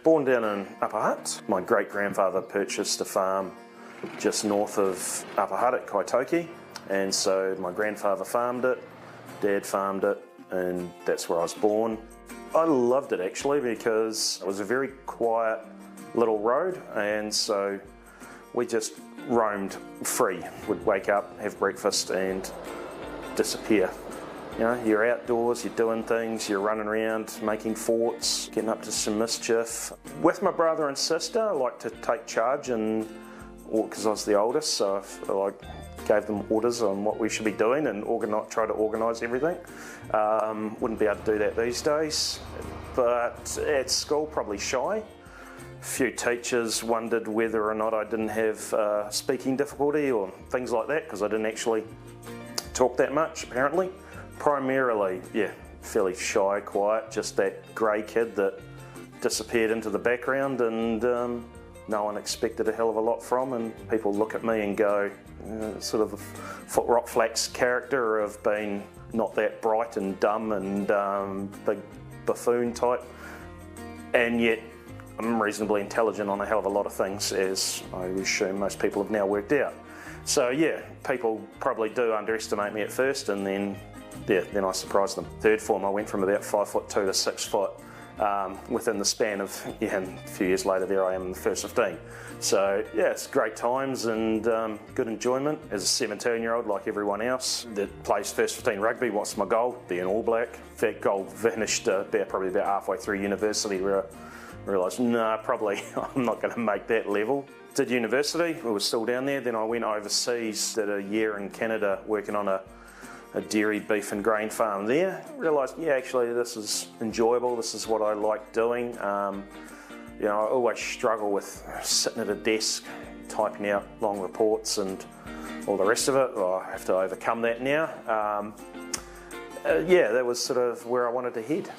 Born down in Upper Hutt. My great-grandfather purchased a farm just north of Upper Hutt at Kaitoki, and so my grandfather farmed it, Dad farmed it, and that's where I was born. I loved it actually because it was a very quiet little road, and so we just roamed free. We'd wake up, have breakfast and disappear. You know, you're outdoors, you're doing things, you're running around, making forts, getting up to some mischief. With my brother and sister, I like to take charge, and because I was the oldest, so I gave them orders on what we should be doing and try to organise everything. Wouldn't be able to do that these days, but at school probably shy. A few teachers wondered whether or not I didn't have speaking difficulty or things like that, because I didn't actually talk that much apparently. Primarily, yeah, fairly shy, quiet, just that grey kid that disappeared into the background and no one expected a hell of a lot from, and people look at me and go, sort of a Rock Flax character of being not that bright and dumb and big buffoon type, and yet I'm reasonably intelligent on a hell of a lot of things, as I assume most people have now worked out. So yeah, people probably do underestimate me at first, and then I surprised them. Third form, I went from about 5'2" to 6 foot within the span of, and a few years later there I am in the first 15. So yeah, it's great times and good enjoyment. As a 17-year-old, like everyone else that plays first 15 rugby, what's my goal? Be an All Black. That goal vanished probably about halfway through university, where I realised, no, probably I'm not going to make that level. Did university, I was still down there, then I went overseas, did a year in Canada working on a dairy, beef and grain farm there. Realised, yeah, actually this is enjoyable, this is what I like doing. You know, I always struggle with sitting at a desk, typing out long reports and all the rest of it. Well, I have to overcome that now. Yeah, that was sort of where I wanted to head.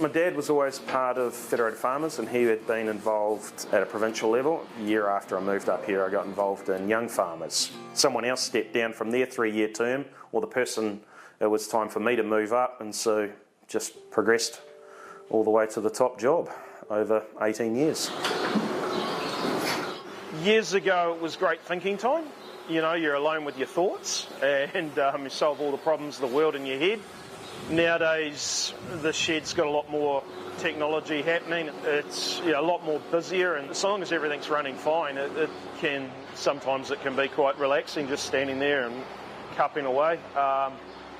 My dad was always part of Federated Farmers, and he had been involved at a provincial level. A year after I moved up here, I got involved in Young Farmers. Someone else stepped down from their 3-year term, or the person, it was time for me to move up, and so just progressed all the way to the top job over 18 years. Years ago, it was great thinking time. You know, you're alone with your thoughts, and you solve all the problems of the world in your head. Nowadays, the shed's got a lot more technology happening. It's a lot more busier, and as long as everything's running fine, sometimes it can be quite relaxing just standing there and cupping away.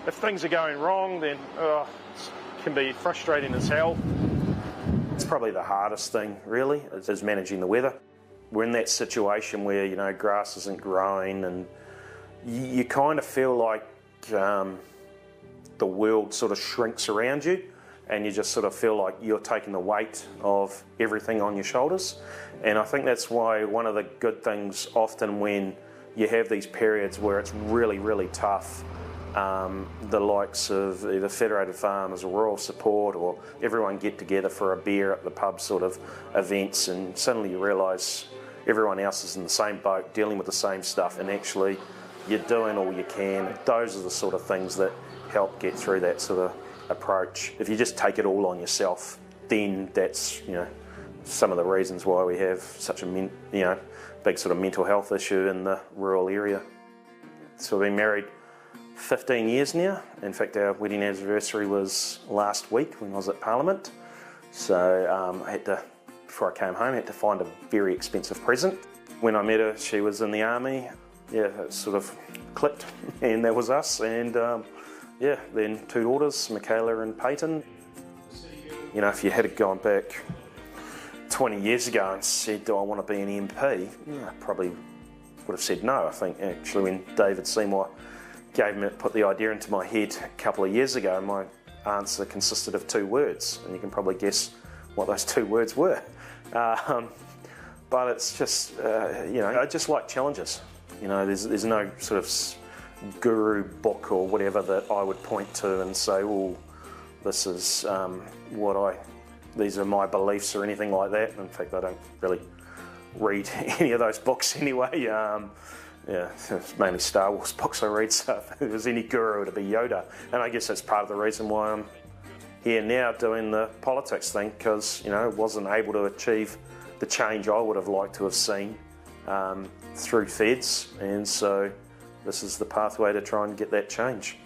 If things are going wrong, then it can be frustrating as hell. It's probably the hardest thing, really, is managing the weather. We're in that situation where, you know, grass isn't growing, and you kind of feel like the world sort of shrinks around you, and you just sort of feel like you're taking the weight of everything on your shoulders. And I think that's why one of the good things often when you have these periods where it's really, really tough, the likes of either Federated Farmers or Rural Support or everyone get together for a beer at the pub sort of events, and suddenly you realise everyone else is in the same boat, dealing with the same stuff, and actually you're doing all you can. Those are the sort of things that help get through that sort of approach. If you just take it all on yourself, then that's, you know, some of the reasons why we have such a big sort of mental health issue in the rural area. So we've been married 15 years now. In fact, our wedding anniversary was last week when I was at Parliament. So I had to, before I came home, I had to find a very expensive present. When I met her, she was in the army. Yeah, it sort of clicked, and that was us. And yeah, then 2 daughters, Michaela and Peyton. You know, if you had gone back 20 years ago and said, do I want to be an MP? Yeah, I probably would have said no. I think actually when David Seymour put the idea into my head a couple of years ago, my answer consisted of 2 words, and you can probably guess what those 2 words were. But it's just, you know, I just like challenges. You know, there's no sort of guru book or whatever that I would point to and say, well, this is these are my beliefs or anything like that. In fact, I don't really read any of those books anyway. Yeah, it's mainly Star Wars books I read, so if there's any guru, it'd be Yoda. And I guess that's part of the reason why I'm here now doing the politics thing because, you know, wasn't able to achieve the change I would have liked to have seen through feds, and so this is the pathway to try and get that change.